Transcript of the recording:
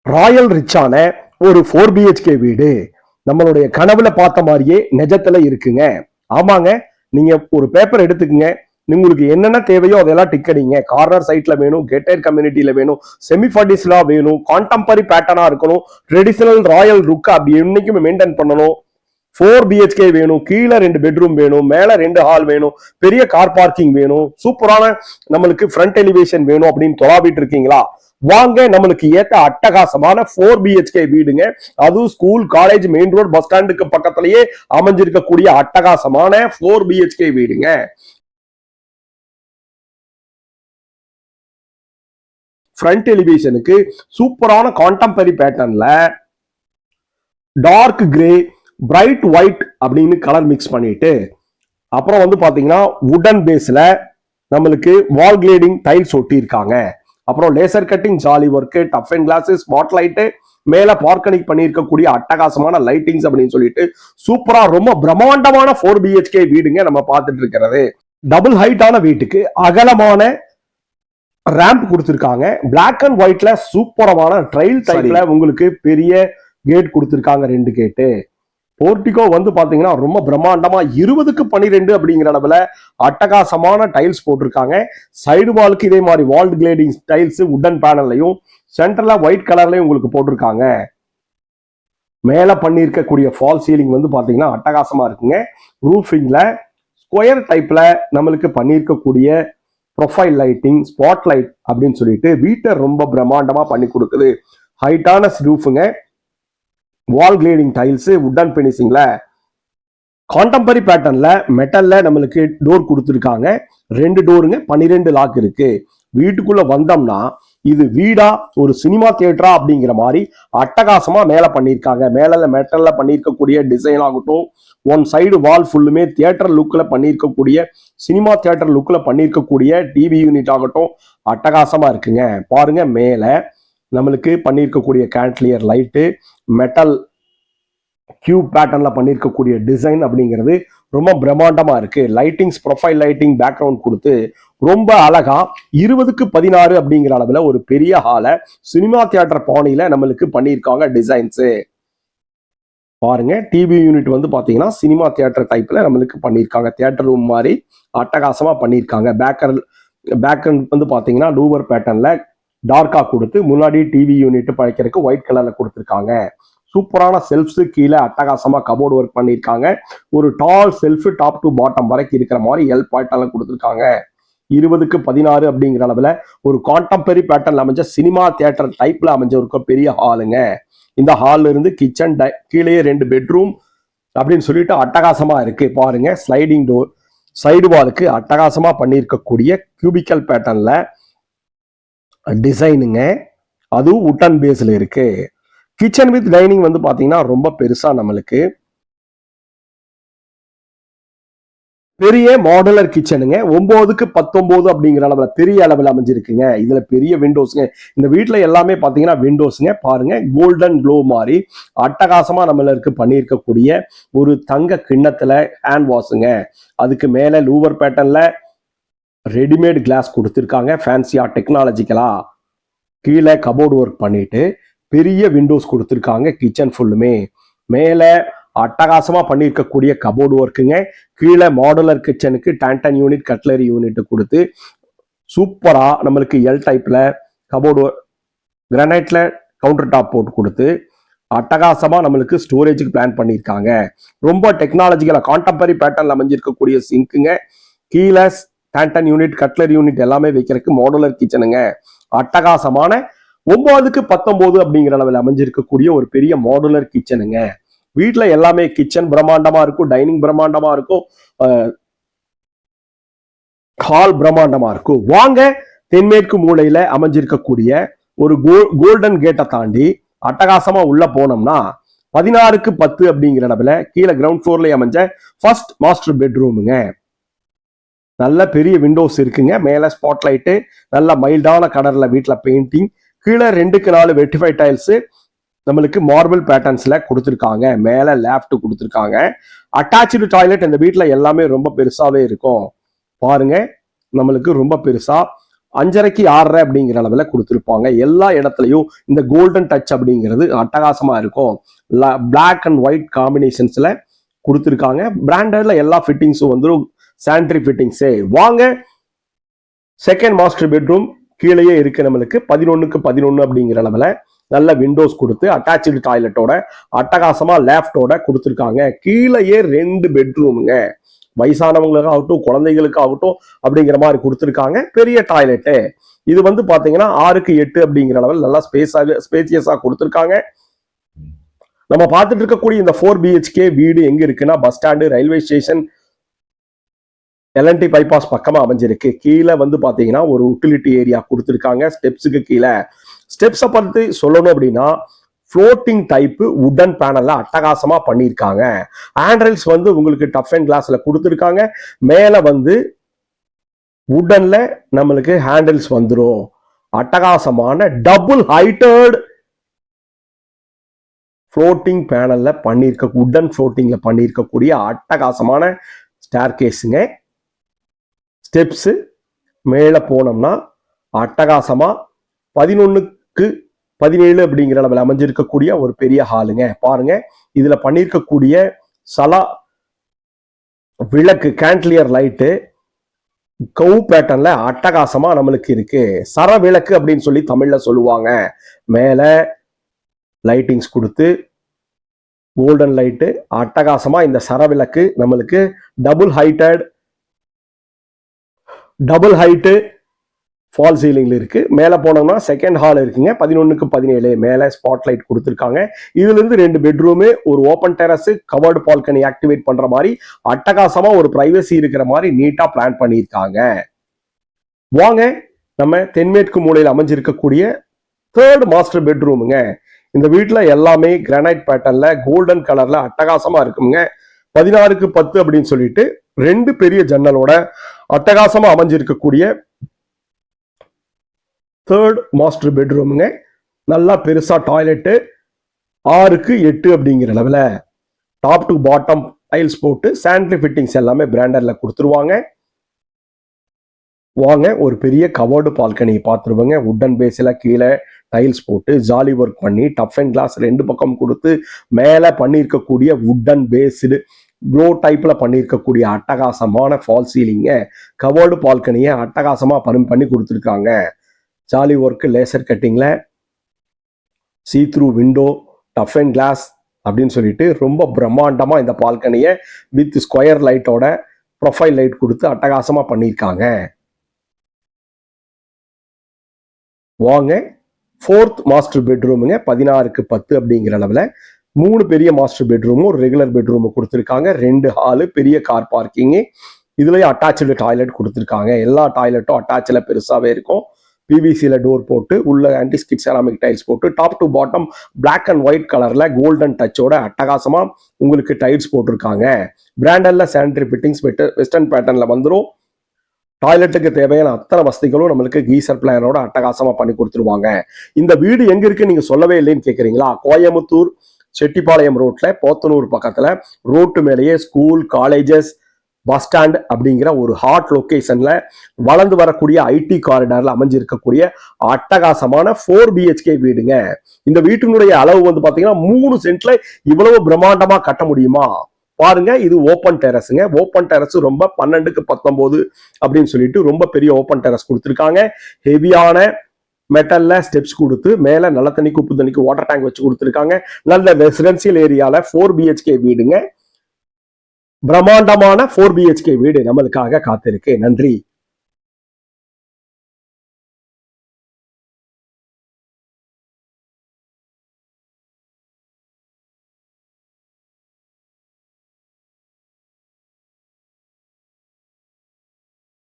Royal ரிச்சான ஒரு 4 BHK வீடு நம்மளுடைய கனவுல பார்த்த மாதிரியே நிஜத்துல இருக்குங்க. ஆமாங்க, நீங்க ஒரு பேப்பர் எடுத்துக்கங்க. உங்களுக்கு என்னென்ன தேவையோ அதெல்லாம் டிக் அடிங்க. கார்னர் சைட்ல வேணும், கேட்டட் கம்யூனிட்டியில வேணும், செமி ஃபர்டிஸ்லா வேணும், கான்டெம்பரரி பேட்டர்னா இருக்கணும், ட்ரெடிஷனல் ராயல் லுக் அப்படி என்னைக்குமே மெயின்டைன் பண்ணணும். 4 BHK வேணும், கீழே 2 பெட்ரூம் வேணும், மேல 2 ஹால் வேணும், பெரிய கார் பார்க்கிங் வேணும், சூப்பரான நம்மளுக்கு ஃப்ரண்ட் எலிவேஷன் வேணும் அப்படின்னு தொலாவிட்டு இருக்கீங்களா? வாங்க, நம்மளுக்கு ஏத்த அட்டகாசமான 4 BHK வீடுங்க. அதுவும் school, college, main road, bus ஸ்டாண்டுக்கு பக்கத்திலேயே அமைஞ்சிருக்கக்கூடிய அட்டகாசமான 4 BHK வீடுங்க. ஃப்ரண்ட் எலிவேஷனுக்கு சூப்பரான கான்டெம்பரரி பேட்டர்ன்ல டார்க் கிரே, பிரைட் ஒயிட் அப்படின்னு கலர் மிக்ஸ் பண்ணிட்டு, அப்புறம் வந்து பாத்தீங்கன்னா வுடன் பேஸ்ல நம்மளுக்கு வால் கிளேடிங் டைல்ஸ் ஒட்டி இருக்காங்க. அப்புறம் laser cutting, jolly work, tough and classes, spot light, மேல பார்க்கனிக் பண்ணியிருக்கக்கூடிய அட்டகாசமான லைட்டிங்ஸ் அப்படின்னு சொல்லிட்டு சூப்பரா ரொம்ப பிரம்மாண்டமான 4 BHK வீடுங்க நம்ம பார்த்துட்டு இருக்கிறது. டபுள் ஹைட்டான வீட்டுக்கு அகலமான ரேம்ப் கொடுத்திருக்காங்க. பிளாக் அண்ட் ஒயிட்ல சூப்பரமான ட்ரைல் டைப்ல உங்களுக்கு பெரிய கேட் கொடுத்திருக்காங்க, 2 கேட்டு. போர்டிகோ வந்து பாத்தீங்கன்னா ரொம்ப பிரம்மாண்டமா 20க்கு 12 அப்படிங்கிற அளவுல அட்டகாசமான டைல்ஸ் போட்டிருக்காங்க. சைடு வாலுக்கு இதே மாதிரி வால் கிளேடிங் டைல்ஸ் உடன் பேனல்லையும் சென்டர்ல ஒயிட் கலர்லயும் உங்களுக்கு போட்டிருக்காங்க. மேல பண்ணியிருக்கக்கூடிய ஃபால் சீலிங் வந்து பாத்தீங்கன்னா அட்டகாசமா இருக்குங்க. ரூஃபிங்ல ஸ்கொயர் டைப்ல நம்மளுக்கு பண்ணியிருக்கக்கூடிய ப்ரொஃபைல் லைட்டிங், ஸ்பாட் லைட் அப்படின்னு சொல்லிட்டு வீட்டை ரொம்ப பிரம்மாண்டமா பண்ணி கொடுக்குது. ஹைட்டான ரூஃபுங்க, வால் கிளேடிங் டைல்ஸ், வுடன் பினிஷிங்ல கான்டெம்பரரி பேட்டர்ன்ல மெட்டல்ல நம்மளுக்கு டோர் கொடுத்துருக்காங்க. 2 டோருங்க, 12 லாக் இருக்கு. வீட்டுக்குள்ள வந்தோம்னா இது வீடா ஒரு சினிமா தியேட்டரா அப்படிங்கிற மாதிரி அட்டகாசமா மேல பண்ணியிருக்காங்க. மேல மெட்டல்ல பண்ணியிருக்கக்கூடிய டிசைன் ஆகட்டும், ஒன் சைடு வால் ஃபுல்லுமே தியேட்டர் லுக்ல பண்ணியிருக்கக்கூடிய, சினிமா தியேட்டர் லுக்ல பண்ணியிருக்கக்கூடிய டிவி யூனிட் ஆகட்டும் அட்டகாசமா இருக்குங்க. பாருங்க, மேல நம்மளுக்கு பண்ணியிருக்கக்கூடிய கேண்ட்லியர் லைட்டு, மெட்டல் கியூப் பேட்டர்ன்ல பண்ணியிருக்கக்கூடிய டிசைன் அப்படிங்கிறது ரொம்ப பிரம்மாண்டமா இருக்கு. லைட்டிங்ஸ், ப்ரொஃபைல் லைட்டிங், பேக்ரவுண்ட் கொடுத்து ரொம்ப அழகா 20க்கு 16 அப்படிங்கிற அளவுல ஒரு பெரிய ஹாலை சினிமா தியேட்டர் பாணியில நம்மளுக்கு பண்ணியிருக்காங்க டிசைன்ஸ். பாருங்க, டிவி யூனிட் வந்து பாத்தீங்கன்னா சினிமா தியேட்டர் டைப்ல நம்மளுக்கு பண்ணியிருக்காங்க. தியேட்டர் ரூம் மாதிரி அட்டகாசமா பண்ணியிருக்காங்க. பேக்கர் வந்து பாத்தீங்கன்னா லூவர் பேட்டர்ன்ல டார்க்கா கொடுத்து முன்னாடி டிவி யூனிட் பழைக்கிறதுக்கு ஒயிட் கலர்ல கொடுத்துருக்காங்க. சூப்பரான செல்ஃப்ஸ், கீழே அட்டகாசமா கபோர்டு ஒர்க் பண்ணியிருக்காங்க. ஒரு டால் செல்ஃப் டாப் டு பாட்டம் வரைக்கும் இருக்கிற மாதிரி எல் பாயிண்ட் கொடுத்துருக்காங்க. 20க்கு 16 அப்படிங்கிற அளவுல ஒரு கான்டெம்பரரி பேட்டர்ன்ல அமைஞ்ச சினிமா தியேட்டர் டைப்ல அமைஞ்ச ஒரு பெரிய ஹாலுங்க. இந்த ஹால்ல இருந்து கிச்சன், கீழே 2 பெட்ரூம் அப்படின்னு சொல்லிட்டு அட்டகாசமா இருக்கு. பாருங்க, ஸ்லைடிங் டோர், சைடு வாலுக்கு அட்டகாசமா பண்ணியிருக்கக்கூடிய கியூபிக்கல் பேட்டர்ன்ல டிசைனுங்க. அதுவும் உட்டன் பேஸ்ல இருக்கு. கிச்சன் வித் டைனிங் வந்து பாத்தீங்கன்னா ரொம்ப பெருசா நம்மளுக்கு பெரிய மாடுலர் கிச்சனுங்க. 9க்கு 19 அப்படிங்கிற அளவுல பெரிய அளவில் அமைஞ்சிருக்குங்க. இதுல பெரிய விண்டோஸ்ங்க. இந்த வீட்டுல எல்லாமே பாத்தீங்கன்னா விண்டோஸ்ங்க. பாருங்க, கோல்டன் க்ளோ மாதிரி அட்டகாசமா நம்மளுக்கு பண்ணியிருக்கக்கூடிய ஒரு தங்க கிண்ணத்துல ஹேண்ட் வாஷுங்க. அதுக்கு மேல லூவர் பேட்டர்ன்ல ரெடிமேட் கிளாஸ் கொடுத்துருக்காங்க, ஃபேன்சியா டெக்னாலஜிக்கலா. கீழே கபோர்டு ஒர்க் பண்ணிட்டு பெரிய விண்டோஸ் கொடுத்துருக்காங்க கிச்சன் ஃபுல்லுமே. மேல அட்டகாசமா பண்ணியிருக்கக்கூடிய கபோர்டு ஒர்க்குங்க. கீழே மாடுலர் கிச்சனுக்கு டான்டன் யூனிட், கட்லரி யூனிட் கொடுத்து சூப்பரா நம்மளுக்கு எல் டைப்ல கபோர்டு கிரானைட்ல கவுண்டர் டாப் போட்டு கொடுத்து அட்டகாசமா நம்மளுக்கு ஸ்டோரேஜுக்கு பிளான் பண்ணியிருக்காங்க. ரொம்ப டெக்னாலஜிக்கலா கான்டெம்பரரி பேட்டர்ன்ல அமைஞ்சிருக்கக்கூடிய சிங்க்குங்க. கீழே டான்டன் யூனிட், கட்லரி யூனிட் எல்லாமே வைக்கிறதுக்கு மாடுலர் கிச்சனுங்க. அட்டகாசமான 9க்கு 19 அப்படிங்கிற அளவில் அமைஞ்சிருக்கக்கூடிய ஒரு பெரிய மாடுலர் கிச்சனுங்க. வீட்டுல எல்லாமே கிச்சன் பிரம்மாண்டமா இருக்கும், டைனிங் பிரம்மாண்டமா இருக்கும், ஹால் பிரம்மாண்டமா இருக்கும். வாங்க, தென்மேற்கு மூலையில அமைஞ்சிருக்கக்கூடிய ஒரு கோல்டன் கேட்டை தாண்டி அட்டகாசமா உள்ள போனோம்னா 16க்கு 10 அப்படிங்கிற அளவுல கீழே கிரவுண்ட் ஃப்ளோர்ல அமைஞ்ச ஃபர்ஸ்ட் மாஸ்டர் பெட்ரூமுங்க. நல்ல பெரிய விண்டோஸ் இருக்குங்க. மேல ஸ்பாட் லைட்டு, நல்ல மைல்டான கலர்ல வீட்டுல பெயிண்டிங். கீழே 2க்கு 4 வெட்டிஃபை டைல்ஸ் நம்மளுக்கு மார்பிள் பேட்டர்ன்ஸ்ல கொடுத்துருக்காங்க. மேல லேப்ட் கொடுத்துருக்காங்க. அட்டாச்சு டாய்லெட் இந்த வீட்டுல எல்லாமே ரொம்ப பெருசாவே இருக்கும். பாருங்க, நம்மளுக்கு ரொம்ப பெருசா 5.5க்கு 6.5 அப்படிங்கிற அளவுல கொடுத்துருப்பாங்க. எல்லா இடத்துலயும் இந்த கோல்டன் டச் அப்படிங்கிறது அட்டகாசமா இருக்கும். பிளாக் அண்ட் ஒயிட் காம்பினேஷன்ஸ்ல கொடுத்துருக்காங்க. பிராண்டட்ல எல்லா ஃபிட்டிங்ஸும் வந்துடும், சானிட்டரி ஃபிட்டிங்ஸே. வாங்க செகண்ட் மாஸ்டர் பெட்ரூம் கீழேயே இருக்கு. நம்மளுக்கு 11க்கு 11 அப்படிங்கிற அளவுல நல்ல விண்டோஸ் கொடுத்து அட்டாச்சு டாய்லெட்டோட அட்டகாசமா லேப்டோட கொடுத்துருக்காங்க. கீழேயே 2 பெட்ரூமுங்க. வயசானவங்களுக்கு ஆகட்டும், குழந்தைகளுக்கு ஆகட்டும் அப்படிங்கிற மாதிரி கொடுத்துருக்காங்க. பெரிய டாய்லெட்டு இது வந்து பாத்தீங்கன்னா 6க்கு 8 அப்படிங்கிற அளவில் நல்லா ஸ்பேசியஸா கொடுத்துருக்காங்க. நம்ம பார்த்துட்டு இருக்கக்கூடிய இந்த 4 BHK வீடு எங்க இருக்குன்னா bus stand, railway station, LNT bypass பக்கமா அமைஞ்சிருக்கு. கீழே வந்து பாத்தீங்கன்னா ஒரு யூட்டிலிட்டி ஏரியா கொடுத்துருக்காங்க. ஸ்டெப்ஸுக்கு கீழே ஸ்டெப்ஸை பத்தி சொல்லணும் அப்படின்னா ஃப்ளோட்டிங் டைப் உடன் பேனல்ல அட்டகாசமா பண்ணியிருக்காங்க. ஹேண்ட்ரைல்ஸ் வந்து உங்களுக்கு டஃப் அண்ட் கிளாஸ்ல கொடுத்துருக்காங்க. மேல வந்து உடன்ல நம்மளுக்கு ஹேண்டில்ஸ் வந்துடும். அட்டகாசமான டபுள் ஹைட்டட் ஃப்ளோட்டிங் பேனல்ல பண்ணியிருக்க உடன் ஃப்ளோட்டிங்ல பண்ணியிருக்கக்கூடிய அட்டகாசமான ஸ்டேர் கேஸுங்க. ஸ்டெப்ஸ் மேல போனோம்னா அட்டகாசமா 11க்கு 17 அப்படிங்கிற அளவில் அமைஞ்சிருக்கக்கூடிய ஒரு பெரிய ஹாலுங்க. பாருங்க, இதுல பண்ணியிருக்கக்கூடிய சலா விளக்கு, கேண்ட்லியர் லைட்டு கவு பேட்டர்ன்ல அட்டகாசமா நம்மளுக்கு இருக்கு. சர விளக்கு அப்படின்னு சொல்லி தமிழ்ல சொல்லுவாங்க. மேல லைட்டிங்ஸ் கொடுத்து கோல்டன் லைட்டு அட்டகாசமா இந்த சர விளக்கு நம்மளுக்கு டபுள் ஹைட்டு ஃபால் சீலிங்ல இருக்கு. மேல போனோம்னா செகண்ட் ஹால் இருக்குங்க. 11க்கு 17 மேல ஸ்பாட் லைட் கொடுத்துருக்காங்க. இதுல இருந்து 2 பெட்ரூமு, ஒரு open terrace, covered balcony activate பண்ற மாதிரி அட்டகாசமா ஒரு பிரைவசி இருக்கிற மாதிரி நீட்டா பிளான் பண்ணியிருக்காங்க. வாங்க நம்ம தென்மேற்கு மூலையில் அமைஞ்சிருக்கக்கூடிய 3rd மாஸ்டர் பெட்ரூமுங்க. இந்த வீட்டுல எல்லாமே கிரானைட் பேட்டர்ன்ல கோல்டன் கலர்ல அட்டகாசமா இருக்குங்க. 16க்கு 10 அப்படின்னு சொல்லிட்டு 2 பெரிய ஜன்னலோட அட்டகாசமா அமைஞ்சிருக்கக்கூடிய 3rd மாஸ்டர் பெட்ரூமுங்க. நல்லா பெருசா டாய்லெட்டு 6க்கு 8 அப்படிங்கிற அளவில் டாப் டு பாட்டம் டைல்ஸ் போட்டு சானிட்டரி ஃபிட்டிங்ஸ் எல்லாமே பிராண்டட்ல கொடுத்துருவாங்க. வாங்க ஒரு பெரிய கவர்டு பால்கனி பார்த்துருவாங்க. உட்டன் பேஸில் கீழே டைல்ஸ் போட்டு ஜாலி ஒர்க் பண்ணி டஃப் அண்ட் கிளாஸ் 2 பக்கம் கொடுத்து மேலே பண்ணியிருக்கக்கூடிய உட்டன் பேஸ்டு ப்ளோ டைப்ல பண்ணியிருக்கக்கூடிய அட்டகாசமான ஃபால் சீலிங்க. கவர்டு பால்கனியை அட்டகாசமா பண்ணி கொடுத்துருக்காங்க. ஜாலி ஒர்க், லேசர் கட்டிங்ல see through window, tough and glass அப்படின்னு சொல்லிட்டு ரொம்ப பிரம்மாண்டமா இந்த பால்கனியை வித் ஸ்கொயர் லைட்டோட ப்ரொஃபைல் லைட் கொடுத்து அட்டகாசமா பண்ணியிருக்காங்க. வாங்க 4th மாஸ்டர் பெட்ரூமுங்க. 16க்கு 10 அப்படிங்கிற அளவில் 3 பெரிய மாஸ்டர் பெட்ரூமும் ஒரு ரெகுலர் பெட்ரூமும் கொடுத்துருக்காங்க. 2 ஹாலு, பெரிய கார் பார்க்கிங்கு, இதுலயே அட்டாச்சு டாய்லெட் கொடுத்துருக்காங்க. எல்லா டாய்லெட்டும் அட்டாச்சில் பெருசாவே இருக்கும். பிவிசியில டோர் போட்டு உள்ள ஆன்டிஸ்கிட் செராமிக் டைல்ஸ் போட்டு top to bottom black and white கலர்ல கோல்டன் டச்சோட அட்டகாசமா உங்களுக்கு டைல்ஸ் போட்டிருக்காங்க. பிராண்டட்ல சானிட்டரி ஃபிட்டிங்ஸ் வெஸ்டர்ன் பேட்டர்ன்ல வந்துடும். டாய்லெட்டுக்கு தேவையான அத்தனை வசதிகளும் நம்மளுக்கு கீசர் பிளானோட அட்டகாசமா பண்ணி கொடுத்துருவாங்க. இந்த வீடு எங்க இருக்கு நீங்க சொல்லவே இல்லைன்னு கேக்குறீங்களா? கோயமுத்தூர் செட்டிப்பாளையம் ரோட்ல போத்தனூர் பக்கத்துல ரோட்டு மேலேயே ஸ்கூல், காலேஜஸ், பஸ் ஸ்டாண்ட் அப்படிங்கிற ஒரு ஹாட் லொகேஷன்ல வளர்ந்து வரக்கூடிய ஐடி காரிடார்ல அமைஞ்சிருக்கக்கூடிய அட்டகாசமான 4 BHK வீடுங்க. இந்த வீட்டினுடைய அளவு வந்து பாத்தீங்கன்னா 3 சென்ட்ல இவ்வளவு பிரம்மாண்டமா கட்ட முடியுமா பாருங்க. இது ஓப்பன் டெரஸ்ங்க. ஓப்பன் டெரஸ் ரொம்ப 12க்கு 19 அப்படின்னு சொல்லிட்டு ரொம்ப பெரிய ஓப்பன் டெரஸ் கொடுத்துருக்காங்க. ஹெவியான மெட்டல்ல ஸ்டெப்ஸ் கொடுத்து மேல நல்ல தண்ணி, உப்பு தண்ணிக்கு வாட்டர் டேங்க் வச்சு கொடுத்துருக்காங்க. நல்ல ரெசிடென்சியல் ஏரியால 4 BHK வீடுங்க. பிரம்மாண்டமான 4 BHK வீடு நம்மளுக்காக காத்திருக்கு. நன்றி.